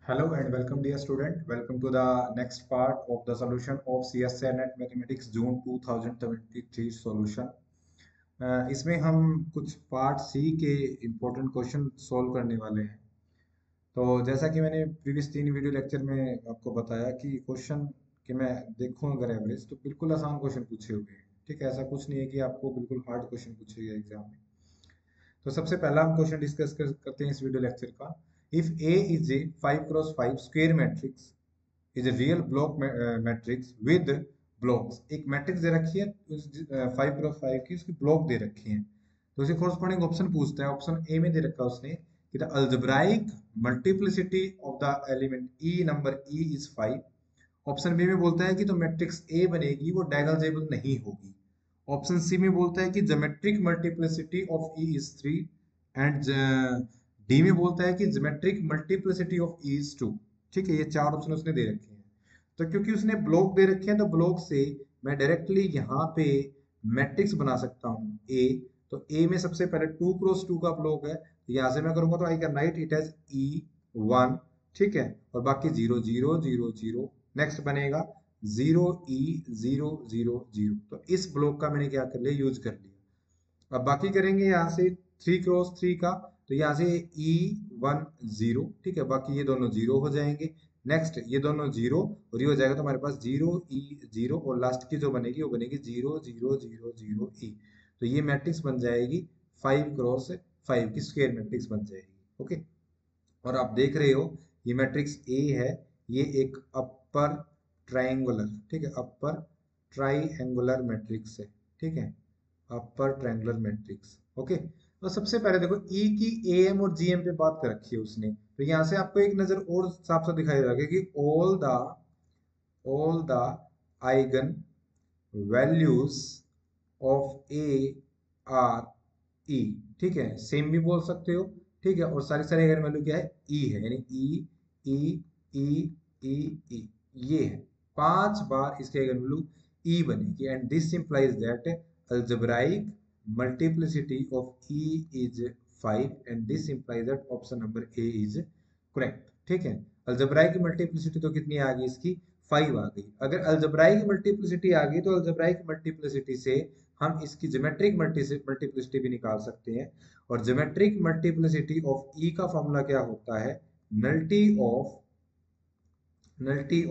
Hello and welcome dear student. Welcome to the next part of the solution of CSA Net Mathematics June 2023 solution. इसमें हम कुछ part सी के important question solve करने वाले हैं। तो जैसा कि मैंने प्रीवियस 3 वीडियो लेक्चर में आपको बताया कि क्वेश्चन कि मैं देखूं अगर एवरेज तो बिल्कुल आसान क्वेश्चन पूछे हुए हैं। ठीक है, ऐसा कुछ नहीं है कि आपको बिल्कुल हार्ड क्वेश्चन पूछे गए एग्जाम में। तो सबसे पहला हम क्वेश्चन डिस्कस करते हैं इस वीडियो लेक्चर का। If A is a 5x5 square matrix is a real block matrix with blocks. एक मैट्रिक्स दे रखी है 5x5 की, उसकी ब्लॉक दे रखी है, तो उसे कोरस्पॉन्डिंग ऑप्शन पूछता है। ऑप्शन ए में दे रखा है उसने कि the algebraic multiplicity of the element e number e is 5। Option B में बोलता है कि तो मैट्रिक्स ए बनेगी वो डायगोनलाइजेबल नहीं होगी। ऑप्शन सी में बोलता है कि geometric multiplicity of E is 3 and D में बोलता है कि geometric multiplicity of E is 2। ठीक है, ये चार ऑप्शन उसने दे रखे हैं। तो क्योंकि उसने ब्लॉक दे रखे हैं तो ब्लॉक से मैं डायरेक्टली यहाँ पे मैट्रिक्स बना सकता हूँ ए। तो ए में सबसे पहले 2x2 का ब्लॉक है, तो यहाँ से मैं करूंगा तो I can write it as E1। ठीक है, और बाकी 0 0 0 0। नेक्स्ट बनेगा 0 E 0 0 0। तो इस ब्लॉक का मैंने क्या कर लिया, यूज कर लिया। अब बाकी करेंगे यहाँ से 3x3 का, तो यहाँ से E1 0। ठीक है, बाकी ये दोनों 0 हो जाएंगे। नेक्स्ट ये दोनों 0 और ये हो जाएगा, तो हमारे पास 0 E 0 और लास्ट की जो बनेगी वो बनेगी 0 0 0 0 E। तो ये मैट्रिक्स बन जाएगी 5x5 की स्क्वायर मैट्रिक्स बन जाएगी। ओके, और आप देख रहे हो ये मैट्रिक्स ए है, ये एक अपर ट्रायंगुलर, ठीक है, अपर ट्राइएंगुलर मैट्रिक्स है। ठीक है, अपर ट्रायंगुलर मैट्रिक्स। ओके, तो सबसे पहले देखो ई की एम और जीएम पे बात कर रखी है उसने, तो यहां से आपको एक नजर और साफ साफ दिखाई दे रहा है कि all the eigen values of A R E. ठीक है, सेम भी बोल सकते हो। ठीक है, और सारी सारी आइगन वैल्यू क्या है, ई है, यानी ई ई ई ई ई, ये है। 5 बार इसके आइगन वैल्यू ई बनेगी and this implies that algebraic multiplicity of e is 5 and this implies that option number A is correct। ठीक है, algebraic मल्टीप्लिसिटी तो कितनी आ गई इसकी, 5 आ गई। अगर algebraic मल्टीप्लिसिटी आ गई तो algebraic मल्टीप्लिसिटी से हम इसकी ज्योमेट्रिक मल्टीप्लिसिटी भी निकाल सकते हैं। और ज्योमेट्रिक मल्टीप्लिसिटी ऑफ ई का फॉर्मूला क्या होता है, nullity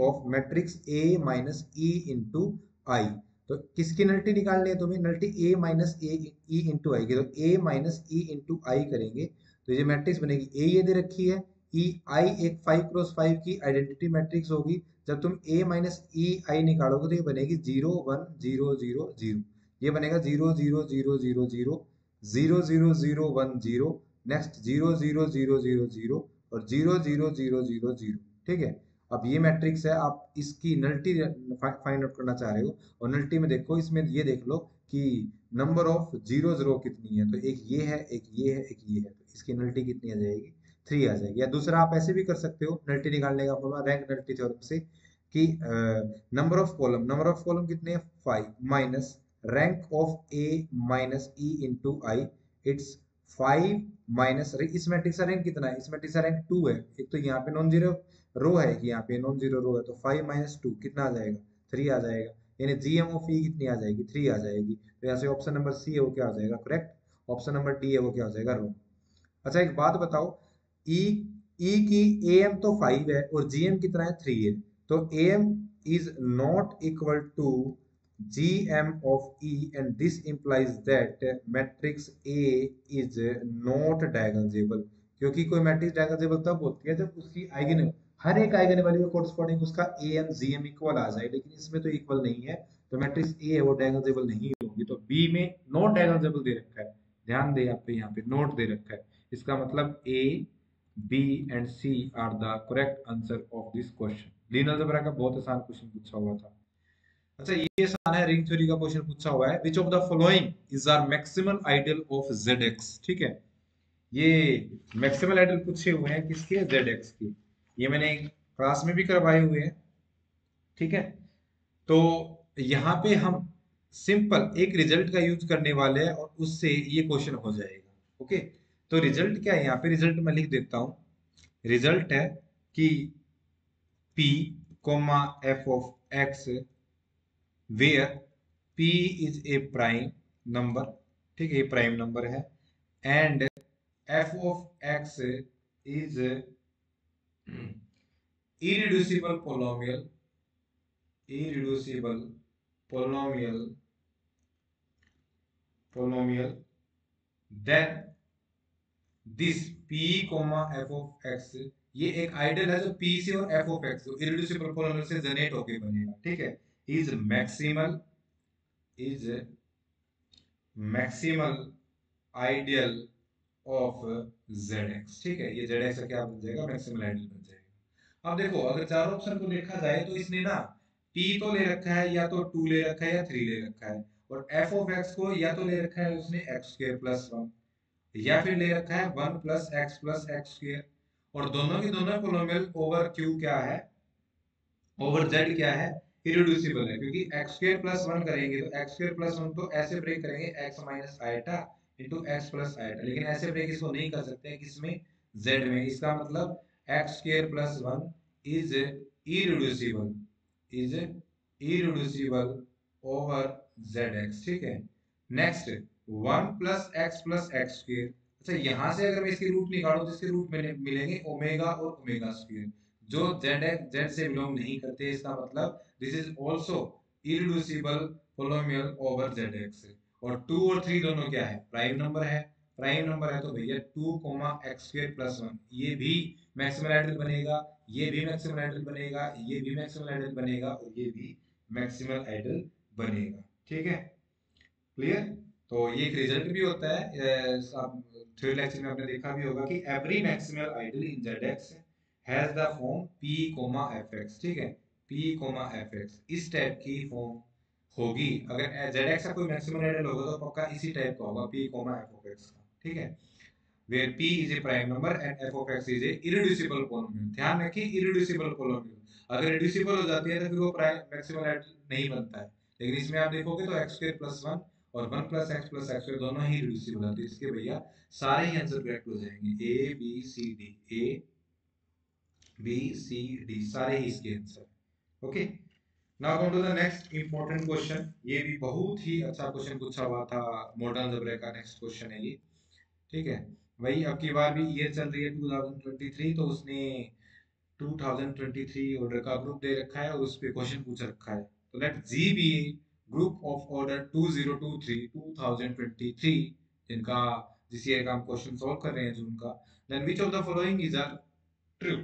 of matrix A minus E into I. तो किसकी नल्टी निकालनी है तुम्हें, nullity A minus A E into I की। तो ए माइनस ई इंटू आई करेंगे तो ये मैट्रिक्स बनेगी। ए ये दे रखी है, ई आई एक 5x5 की आइडेंटिटी मैट्रिक्स होगी। जब तुम ए माइनस ई आई निकालोगे तो ये बनेगी 0 1 0 0 0। ये बनेगा 0 0 0 0 0 0 0 0 1 0। नेक्स्ट 0 0 0 0 0 और 0 0 0 0 0। ठीक है, अब ये मैट्रिक्स है, आप इसकी नल्टी फाइंड आउट करना चाह रहे हो। और नल्टी में देखो, इसमें ये देख लो कि नंबर ऑफ जीरो कितनी है, तो एक ये है, एक ये है, एक ये है, तो इसकी नल्टी कितनी आ जाएगी, 3 आ जाएगी। या दूसरा आप ऐसे भी कर सकते हो नल्टी निकालने का फॉर्मूला रैंक नल्टी थ्योरम से कि नंबर ऑफ कॉलम कितने हैं, 5 minus rank of A minus E into I, it's 5 minus इस मैट्रिक्स का रैंक कितना है, इस मैट्रिक्स का रैंक 2 है। एक तो यहाँ पे नॉन जीरो रो है कि यहाँ पे नॉन जीरो रो है, तो 5 माइनस 2 कितना आ जाएगा, 3 आ जाएगा। यानी जीएम ऑफ ई कितनी आ जाएगी, 3 आ जाएगी। तो यहाँ से ऑप्शन नंबर सी है वो क्या हो जाएगा, करेक्ट। ऑप्शन नंबर डी है वो क्या हो जाएगा, रो। अच्छा एक बात बताओ, ई ई की एम तो 5 है और जीएम कितना है, 3 है। तो M is not equal to gm of e and this implies that matrix A is not diagonalizable। क्योंकि कोई मैट्रिक्स डायगोनलाइजेबल तब होती है जब उसकी आइगन, हर एक आइगन वैल्यू के कोरस्पॉन्डिंग उसका एम जीएम इक्वल आ जाए, लेकिन इसमें तो इक्वल नहीं है, तो मैट्रिक्स ए है वो डायगोनलाइजेबल नहीं होगी। तो बी में नॉट डायगोनलाइजेबल दे रखा है, ध्यान दे यहाँ पे नोट दे रखा है। इसका मतलब A B and C are the correct answer of this question. Linear algebra का बहुत आसान क्वेश्चन पूछा हुआ था। अच्छा ये आसान है, रिंग थ्योरी का क्वेश्चन पूछा हुआ है, which of the following is are maximal ideal of Z ठीक है, ये मैक्सिमल आइडियल पूछे हुए हैं किसके, जेड की। ये मैंने क्लास में भी करवाए हुए हैं। ठीक है, तो यहाँ पे हम सिंपल एक रिजल्ट का यूज करने वाले हैं और उससे ये क्वेश्चन हो जाएगा। ओके, तो रिजल्ट क्या है, यहाँ पे रिजल्ट मैं लिख देता हूँ। रिजल्ट है कि p comma f of x where p is a prime number, ठीक है, ये प्राइम नंबर है, and f of x is irreducible polynomial, irreducible polynomial, polynomial, then this p comma f of x, ये एक ideal है जो p से और f of x irreducible polynomial से जनरेट होके बनेगा, ठीक है, is maximal, is maximal ideal of zx, ठीक है, ये zx का क्या बन जाएगा, मैक्सिमल आइडियल बन जाएगा। अब देखो अगर चारों ऑप्शन को देखा जाए तो इसने ना p तो ले रखा है, या तो 2 ले रखा है या 3 ले रखा है, और f of x को या तो ले रखा है उसने x स्क्वायर प्लस 1, या फिर ले रखा है 1 प्लस एक्स स्क्वायर, और दोनों की दोनों पोलोमियल ओवर क्यू क्या है, ओवर जेड क्या है, इरिड्यूसिबल है, क्योंकि एक्स स्क्वायर प्लस 1 करेंगे तो एक्स स्क्वायर प्लस 1 तो ऐसे ब्रेक करेंगे x minus eta into x plus eta, लेकिन ऐसे ब्रेक इसको नहीं कर सकते हैं किसमें, जेड में, इसका मतलब x square plus 1 is irreducible, is irreducible over Z x, ठीक है। नेक्स्ट 1 प्लस एक्स स्क्वायर, अच्छा यहाँ से अगर मैं इसकी रूट निकालूं तो इसके रूट में मिलेंगे ओमेगा और ओमेगा स्क्वायर, जो जेड से बिलोंग नहीं करते, इसका मतलब this is also irreducible polynomial over Z x, और 2 और 3 दोनों क्या है, प्राइम नंबर है, प्राइम नंबर है तो भैया 2 एक्स स्क्वायर प्लस 1 ये भी मैक्सिमल आइडियल बनेगा, ये भी मैक्सिमल आइडियल बनेगा, ये भी मैक्सिमल आइडियल बनेगा, और ये भी मैक्सिमल आइडियल बनेगा, ठीक है, क्लियर। तो ये एक रिजल्ट भी होता है, आप थ्योरी लेक्चर में आपने देखा भी होगा कि every maximal ideal in Z has the form p F x, ठीक है, p एफ एक्स, इस टाइप की फॉर्म होगी, अगर जेड एक्स का कोई मैक्सिमल आइडियल होगा तो पक्का इसी टाइप का होगा, p एफ एक्स का, ठीक है, where p is a prime number and f of x is a irreducible polynomial, ध्यान रखिए irreducible polynomial, अगर reducible हो जाती है तो फिर वो प्राइम मैक्सिमल आइडियल नहीं बनता है, लेकिन इसमें आप देखोगे तो x स्क्वायर प्लस 1 और 1 प्लस एक्स दोनों ही रिड्यूसिबल होते हैं, इसके भैया सारे ही आंसर करेक्ट हो जाएंगे, A B C D, A B C D सारे ही इसके answer, okay. Now come to the next important question, ये भी बहुत ही अच्छा क्वेश्चन पूछा हुआ था, मॉडर्न अलजेब्रा का नेक्स्ट क्वेश्चन है ये, ठीक है, वही अब की बार भी ईयर चल रही है 2023, तो उसने 2023 ऑर्डर का ग्रुप दे रखा है और उस पे क्वेश्चन पूछ रखा है, तो let G be a group of order 2023 2023 जिनका जिस ईयर का हम क्वेश्चन सॉल्व कर रहे हैं जून का, then which of the following is are true,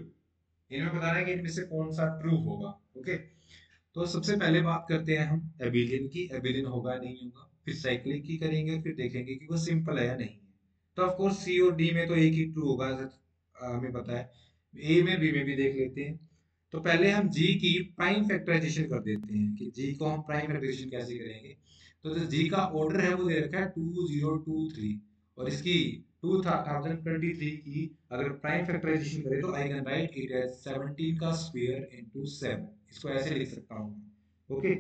इनमें बताना है कि इनमें से कौन सा ट्रू होगा, ओके। तो सबसे पहले बात करते हैं हम एबिलियन की, एबिलियन होगा नहीं होगा, फिर साइक्लिक की करेंगे, फिर देखेंगे कि वो सिंपल है या नहीं है, तो ऑफ कोर्स सी और डी में तो एक ही ट्रू होगा, हमें पता है, ए में बी में भी देख लेते हैं। तो पहले हम जी की प्राइम फैक्टराइजेशन कर देते हैं कि जी को हम प्राइम फैक्टराइजेशन कैसे करेंगे, तो जो जी का ऑर्डर है वो दे रखा है 2023, और इसकी 2023 की अगर प्राइम फैक्टराइजेशन करें तो I can write it as 17 का स्क्वायर इनटू 7, इसको ऐसे लिख सकता हूं, ओके।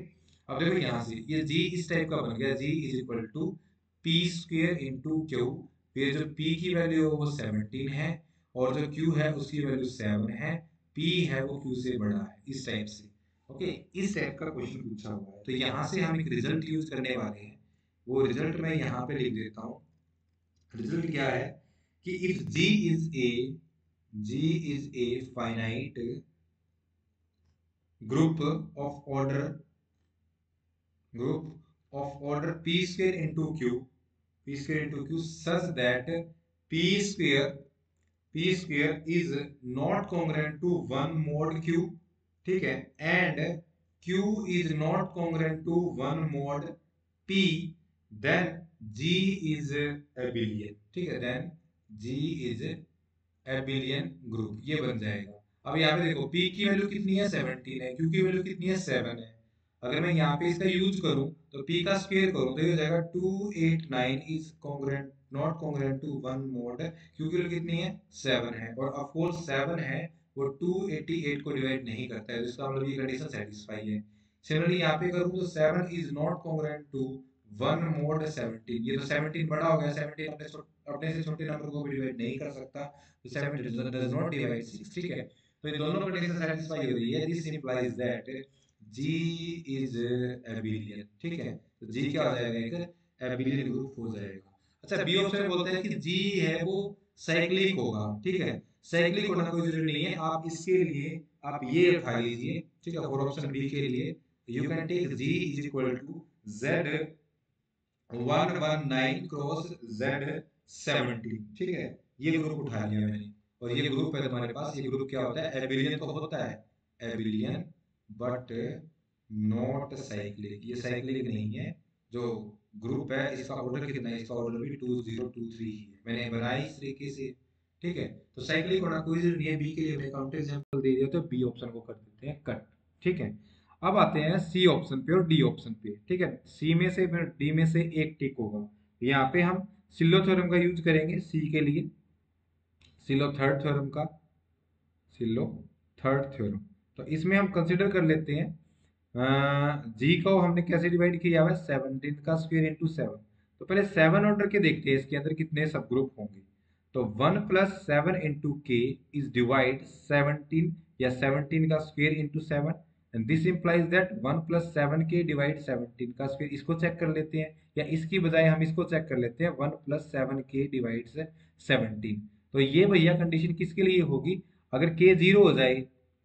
अब देखो यहाँ से ये जी इस टाइप का बन गया, G is equal to P square into Q, फिर जो p की वैल्यू है वो 17 है, और जो q है उसकी वैल्यू 7 है, p है वो q से बड़ा है, इस टाइप से, ओके, इस टाइप का क्वेश्चन पूछा हुआ है, तो यहाँ से हम एक रिजल्ट यूज करने वाले हैं, वो रिजल्ट मैं यहाँ पे लिख देता हूँ, रिजल्ट क्या है कि if g is a finite group of order p square into q such that p square is not congruent to 1 mod q, ठीक है, and q is not congruent to 1 mod p, then g is abelian, ठीक है, then g is abelian group, ये बन जाएगा। अब यहाँ पे देखो p की वैल्यू कितनी है 17 है, q की वैल्यू कितनी है 7 है, अगर मैं यहाँ पे इसका यूज करूं तो p का स्क्वायर करूं तो ये हो जाएगा 289 is congruent not congruent to 1 mod, q की वैल्यू कितनी है 7 है, और ऑफ कोर्स 7 है वो 288 को डिवाइड नहीं करता है, तो इसका मतलब ये कंडीशन सेटिस्फाई है। सिमिलरली यहाँ पे करूँ तो 7 is not congruent to 1 mod 17, ये तो 17 बड़ा हो गया, 17 अपने से छोटे नंबर को भी डिवाइड नहीं कर सकता, तो 7 डज नॉट डिवाइड 6, ठीक है, तो ये दोनों कंडीशन सेटिस्फाई हो रही है, this implies that G is abelian. ठीक है, तो जी क्या हो जाएगा, एक एबिलियन ग्रुप हो जाएगा। अच्छा, बी ऑप्शन बोलते हैं कि जी है वो साइक्लिक होगा। ठीक है, साइक्लिक होना कोई जरूरी नहीं है, आप इसके लिए आप ये उठा लीजिए। ठीक है, फॉर ऑप्शन बी के लिए you can take G is equal to Z 119 cross Z 70। ठीक है, ये ग्रुप उठा लिया मैंने, और ये ग्रुप है तुम्हारे पास। ये ग्रुप क्या होता है, एबिलियन तो होता है, एबिलियन बट नॉट साइक्लिक, ये साइक्लिक नहीं है। जो ग्रुप है इसका ऑर्डर कितना है, इसका ऑर्डर भी 2023 ही है, मैंने बनाया इस तरीके से। ठीक है, तो साइक्लिक होना कोई जरूरी नहीं है। बी के लिए हमने काउंटर एग्जांपल दे दिया, तो बी ऑप्शन को कर देते हैं कट। ठीक है, अब आते हैं सी ऑप्शन पे और डी ऑप्शन पे। ठीक है, सी में से फिर डी में से एक टिक होगा। यहाँ पे हम सिलो थ्योरम का यूज करेंगे सी के लिए, सिलो थर्ड थ्योरम का, सिलो थर्ड थ्योरम। तो इसमें हम कंसिडर कर लेते हैं जी को हमने कैसे डिवाइड किया हुआ है, 17 का स्क्वायर इंटू 7। तो पहले 7 ऑर्डर के देखते हैं इसके अंदर कितने सब ग्रुप होंगे। तो 1 प्लस 7 इंटू के इज डिवाइड 17, या 17 का square into 7, and this implies that 1 plus 7 के डिवाइड 17 का स्क्वायर। इसको चेक कर लेते हैं, या इसकी बजाय हम इसको चेक कर लेते हैं 1 प्लस 7 के डिवाइड 17। तो ये भैया कंडीशन किसके लिए होगी, अगर के जीरो हो जाए,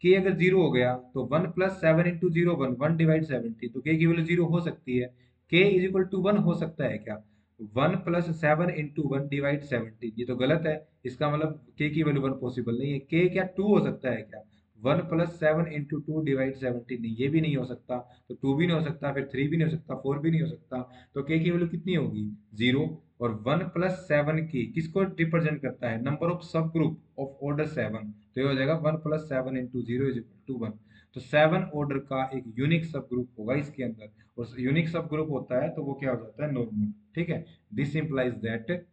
के अगर जीरो हो गया तो 1 प्लस 7 इंटू 0 1, 1/17, तो के की वैल्यू जीरो हो सकती है। के इज इक्वल टू 1 हो सकता है क्या, 1 प्लस 7 इंटू 1 डिवाइड 17, ये तो गलत है। इसका मतलब के की वैल्यू 1 पॉसिबल नहीं है। के क्या 2 हो सकता है क्या, 1 प्लस 7 इंटू 2 डिवाइड 17, ये भी नहीं हो सकता। तो 2 भी नहीं हो सकता, फिर 3 भी नहीं हो सकता, 4 भी नहीं हो सकता। तो के की वैल्यू कितनी होगी, 0। और 1 प्लस 7 की किसको रिप्रेजेंट करता है, number of subgroup of order 7। तो ये हो जाएगा 1 plus 7 into 0 is equal to 1। तो 7 ऑर्डर का एक यूनिक सब ग्रुप होगा इसके अंदर, और यूनिक सब ग्रुप होता है तो वो क्या हो जाता है, नॉर्मल। ठीक है, this implies that,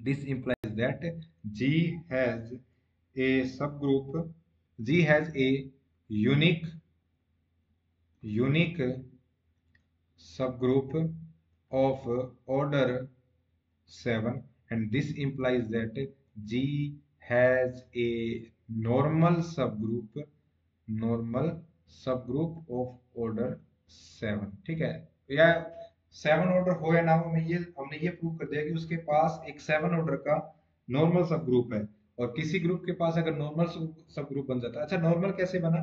this implies that G has a subgroup, G has a unique unique subgroup of order 7, and this implies that G has a normal subgroup, normal subgroup of order 7। ठीक है, या 7 order हो या ना हो, हमने ये prove कर दिया कि उसके पास एक 7 ऑर्डर का नॉर्मल सब ग्रुप है। और किसी ग्रुप के पास अगर नॉर्मल सब ग्रुप बन जाता है, अच्छा नॉर्मल कैसे बना,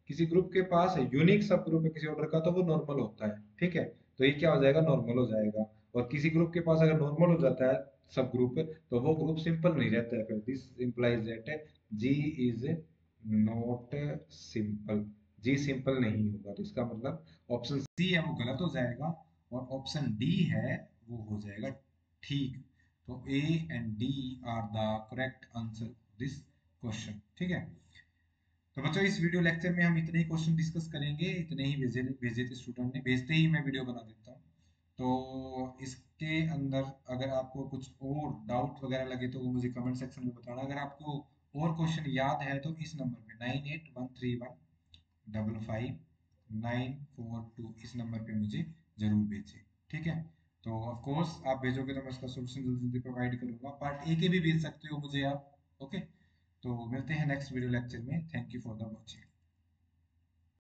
किसी ग्रुप के पास यूनिक सब ग्रुप है किसी ऑर्डर का, तो वो नॉर्मल होता है। ठीक है, तो ये क्या हो जाएगा, नॉर्मल हो जाएगा। और किसी ग्रुप के पास अगर नॉर्मल हो जाता है सब ग्रुप, तो वो ग्रुप सिंपल नहीं रहता है। फिर this implies that G is not simple, G simple नहीं होगा। तो इसका मतलब ऑप्शन सी है वो गलत हो जाएगा, और ऑप्शन डी है वो हो जाएगा ठीक। तो A and D R the correct answer this question. ठीक है, तो बच्चों इस वीडियो लेक्चर में हम इतने ही क्वेश्चन डिस्कस करेंगे, इतने ही भेजे भेजे थे स्टूडेंट ने, भेजते ही मैं वीडियो बना देता हूँ। तो इसके अंदर अगर आपको कुछ और डाउट वगैरह लगे तो वो मुझे कमेंट सेक्शन में बताना। अगर आपको और क्वेश्चन याद है तो इस नंबर पे 9813155942 इस नंबर पे मुझे जरूर भेजें। ठीक है, तो ऑफ कोर्स आप भेजोगे तो मैं उसका सोल्यूशन जल्दी जल्दी प्रोवाइड करूंगा। पार्ट ए के भी भेज सकते हो मुझे आप। ओके, तो मिलते हैं नेक्स्ट वीडियो लेक्चर में। Thank you for the watching.